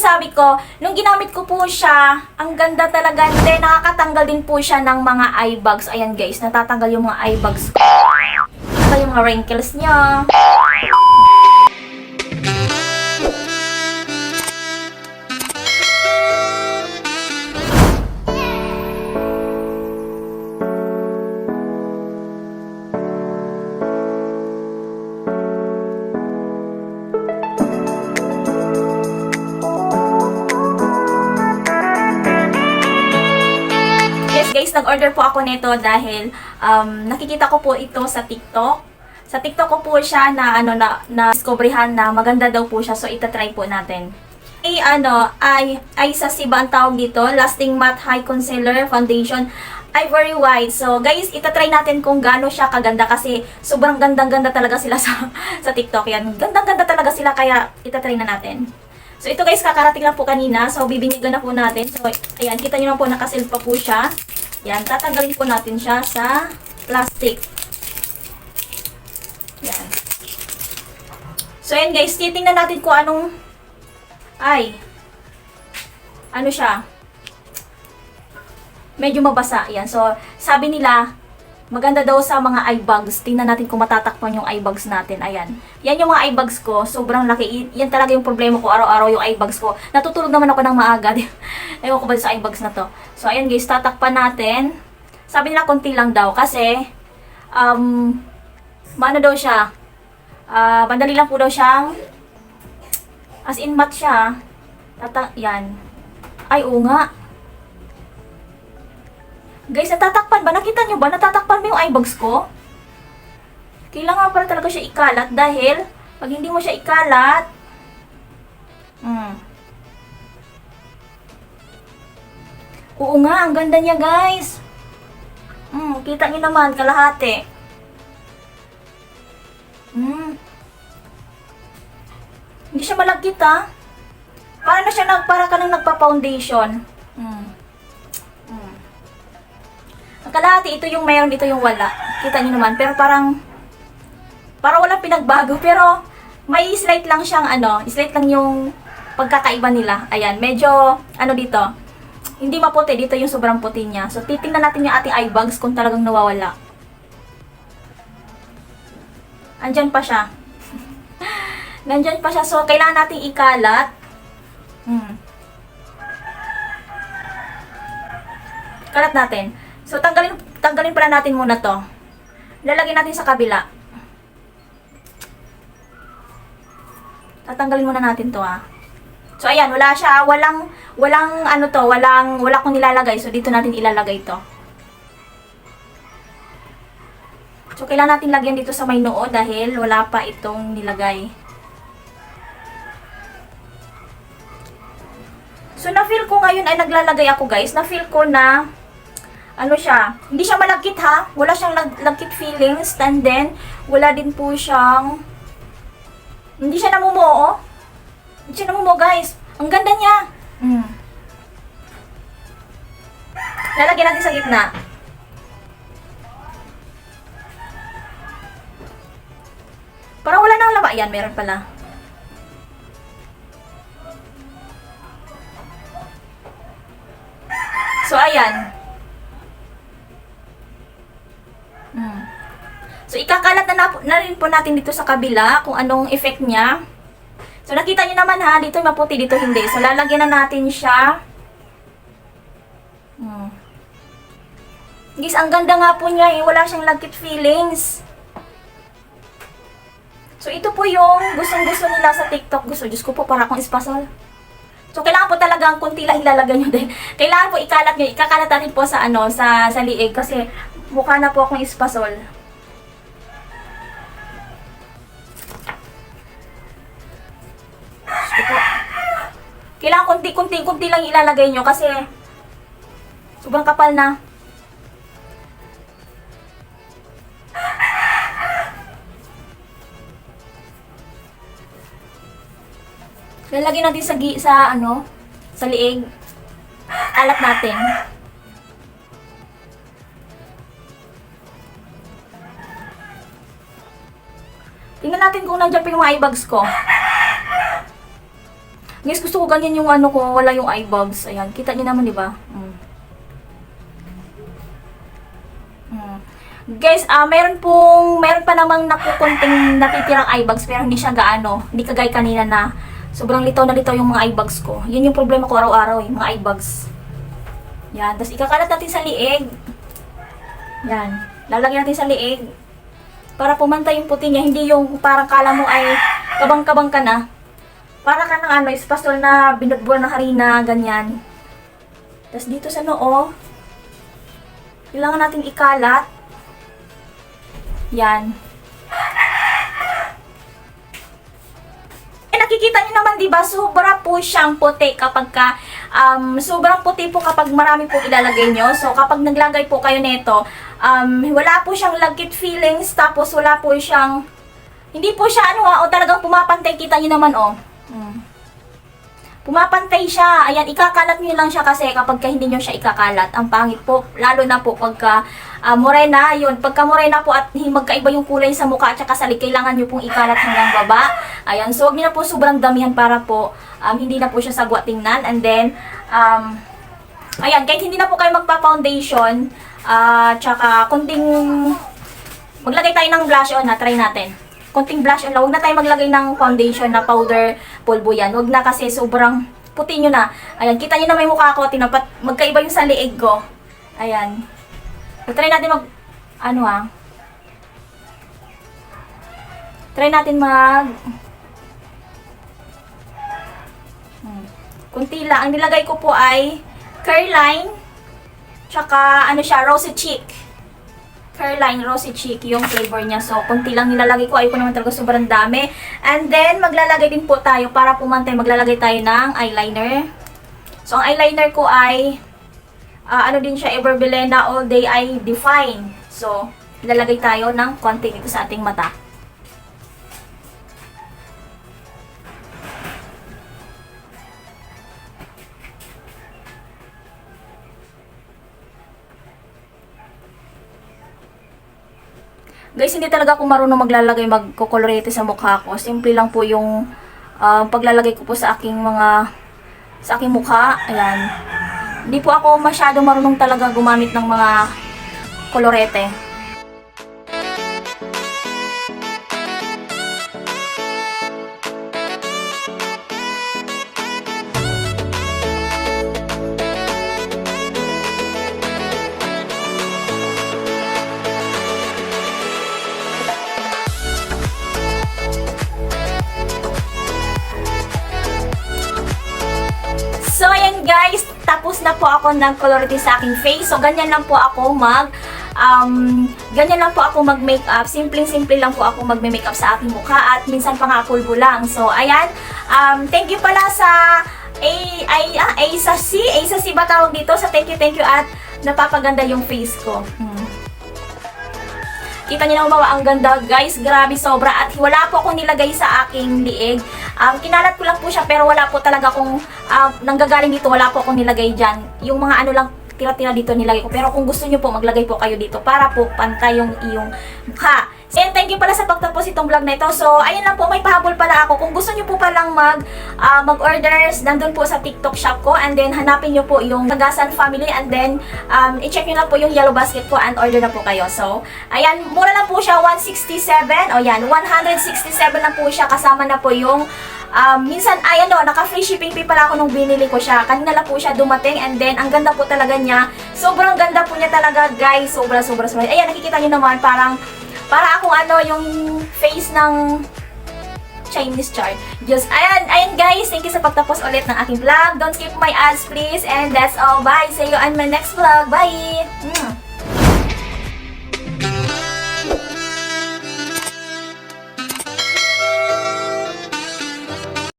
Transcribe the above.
masasabi ko, nung ginamit ko po siya, ang ganda talaga. Then, nakakatanggal din po siya ng mga eye bags. Ayan guys, natatanggal yung mga eye bags ko. Natanggal yung mga wrinkles niya. Guys, nag-order po ako nito dahil nakikita ko po ito sa TikTok. Sa TikTok ko po siya na discoveryhan na maganda daw po siya. So, itatry po natin. Ay sa Siba ang tawag dito. Lasting Matte High Concealer Foundation. Ivory White. So, guys, itatry natin kung gaano siya kaganda kasi sobrang gandang-ganda talaga sila sa TikTok. Yan. Gandang-ganda talaga sila kaya itatry na natin. So, ito guys, kakarating lang po kanina. So, bibinyagan na po natin. So, ayan, kita nyo na po, nakasil pa po siya. Yan, tatanggalin po natin siya sa plastic. Yan. So, ayan guys, titingnan natin kung anong ano siya. Medyo mabasa. Yan. So, sabi nila, maganda daw sa mga eye bags. Tingnan natin kung matatakpan yung eye bags natin. Ayan. Yan yung mga eye bags ko. Sobrang laki. Yan talaga yung problema ko araw-araw yung eye bags ko. Natutulog naman ako ng maaga. Ewan ko ba sa eye bags na to. So, ayan guys, tatakpan natin. Sabi nila konti lang daw kasi maano daw siya. Madali lang po daw siyang as in matte siya. Yan. Ay, oo nga. Guys, natatakpan ba? Nakita nyo ba? Natatakpan mo yung eye bags ko? Kailangan para talaga siya ikalat dahil pag hindi mo siya ikalat, oo nga, ang ganda niya guys. Kita nyo naman, kalahati. Hindi siya malagkit ha. Para ka nang nagpa-foundation. Ang kalahati, ito yung mayroon, ito yung wala. Kita nyo naman, pero parang walang pinagbago. Pero may slight lang siyang slight lang yung pagkakaiba nila. Ayan, medyo dito. Hindi maputi, dito yung sobrang puti niya. So, titingnan natin yung ating eye bags kung talagang nawawala. Andyan pa siya. Nandyan pa siya. So, kailangan nating ikalat. Kalat natin. So, tanggalin pala natin muna to. Lalagyan natin sa kabila. Tatanggalin muna natin to ha. So, ayan, wala siya. Wala akong nilalagay. So, dito natin ilalagay to. So, kailangan natin lagyan dito sa may noo dahil wala pa itong nilagay. So, na-feel ko ngayon ay naglalagay ako guys. Na-feel ko na siya. Hindi siya malagkit ha. Wala siyang lagkit feelings. And then, wala din po siyang hindi siya namumuo. Hindi siya namumuo guys. Ang ganda niya. Lalagyan natin sa gitna. Parang wala nang laba. Ayan, meron pala. So, ayan. So, ikakalat na rin po natin dito sa kabila kung anong effect niya. So, nakita niyo naman ha, dito maputi, dito hindi. So, lalagyan na natin siya. Guys, ang ganda nga po niya eh. Wala siyang lagkit feelings. So, ito po yung gustong-gusto nila sa TikTok. Diyos ko po, para akong espasol. So, kailangan po talagang kunti lang ilalagay nyo din. Kailangan po ikalat nyo. Ikakalat natin po sa sa liig. Kasi, mukha na po akong espasol. Kailangan kunti lang ilalagay nyo kasi sobrang kapal na. Lalagyan natin sa liig. Alat natin. Tingnan natin kung nandiyan pa yung eye bags ko. Guys, gusto ko ganyan yung ano ko, wala yung eye bags. Ayan, kita niyo naman, di ba? Guys, meron pa namang nakukunting natitirang eye bags pero hindi siya gaano. Hindi kagaya kanina na sobrang litaw na litaw yung mga eye bags ko. Yun yung problema ko araw-araw mga eye bags. Yan, tapos ikakalat natin sa liig. Yan, lalagyan natin sa liig. Para pumantay yung puti niya, hindi yung parang kala mo ay kabang-kabang ka na. Para ka ng espasol na binudbuan ng harina, ganyan. Tapos dito sa noo, kailangan natin ikalat. Yan. Nakikita niyo naman, 'di ba? Sobra po siyang puti kapag sobrang puti po kapag marami po ilalagay niyo. So kapag naglagay po kayo nito, wala po siyang lagkit feelings, tapos wala po siyang hindi po siya talagang pumapantay, kita niyo naman Pumapantay siya. Ayan, ikakalat niyo lang siya kasi kapag hindi niyo siya ikakalat, ang pangit po, lalo na po pagka morena, yun. Pagka morena po at magkaiba yung kulay sa mukha at saka sa lig, kailangan niyo pong ikalat hanggang baba. Ayan, so huwag niyo na po sobrang damihan para po hindi na po siya sagwa tingnan. And then, ayan, kahit hindi na po kayo magpa-foundation, tsaka kunting maglagay tayo ng blush on try natin. Konting blush on lang. Huwag na tayo maglagay ng foundation na powder pulbo yan. Huwag na kasi sobrang puti nyo na. Ayan, kita nyo na may mukha ko. Tinapat, magkaiba yung sa liig ko. Ayan. So, try natin try natin kunti lang. Ang nilagay ko po ay Careline. Tsaka, rosy cheek. Careline Rosy Cheek yung flavor niya. So, konti lang nilalagay ko. Ayoko naman talaga sobrang dami. And then, maglalagay din po tayo para pumantay. Maglalagay tayo ng eyeliner. So, ang eyeliner ko ay din siya, Everbelena All Day Eye Define. So, ilalagay tayo ng konti dito sa ating mata. Guys, hindi talaga ako marunong magko-colorete sa mukha ko. Simple lang po yung paglalagay ko po sa aking mukha. Ayan. Hindi po ako masyado marunong talaga gumamit ng mga kolorete. So, ayan guys, tapos na po ako ng colorete sa aking face. So, ganyan lang po ako mag-makeup. Simpleng-simple lang po ako mag-makeup sa aking mukha at minsan pa nga pulbo lang. So, ayan, thank you pala sa sa C ba tawag dito? Sa thank you at napapaganda yung face ko. Kita niyo naman ang ganda guys, grabe sobra at wala po akong nilagay sa aking liig. Kinalat ko lang po siya pero wala po talaga akong nanggagaling dito, wala po akong nilagay dyan. Yung mga lang tira-tira dito nilagay ko. Pero kung gusto niyo po, maglagay po kayo dito para po pantay yung iyong mukha. And thank you pala sa pagtapos itong vlog na ito. So, ayun lang po, may pahabol pala ako. Kung gusto niyo po palang mag-orders, nandun po sa TikTok shop ko. And then, hanapin niyo po yung Tagasan Family. And then, i-check niyo lang po yung yellow basket ko and order na po kayo. So, ayan, mura lang po siya, 167. O yan, 167 na po siya. Kasama na po yung minsan, naka-free shipping fee pala ako nung binili ko siya. Kanina lang po siya dumating and then, ang ganda po talaga niya. Sobrang ganda po niya talaga, guys. Sobra. Ayan, nakikita niyo naman, para akong yung face ng Chinese chart. Just, ayan guys, thank you sa pagtapos ulit ng aking vlog. Don't skip my ads, please. And that's all. Bye. See you on my next vlog. Bye.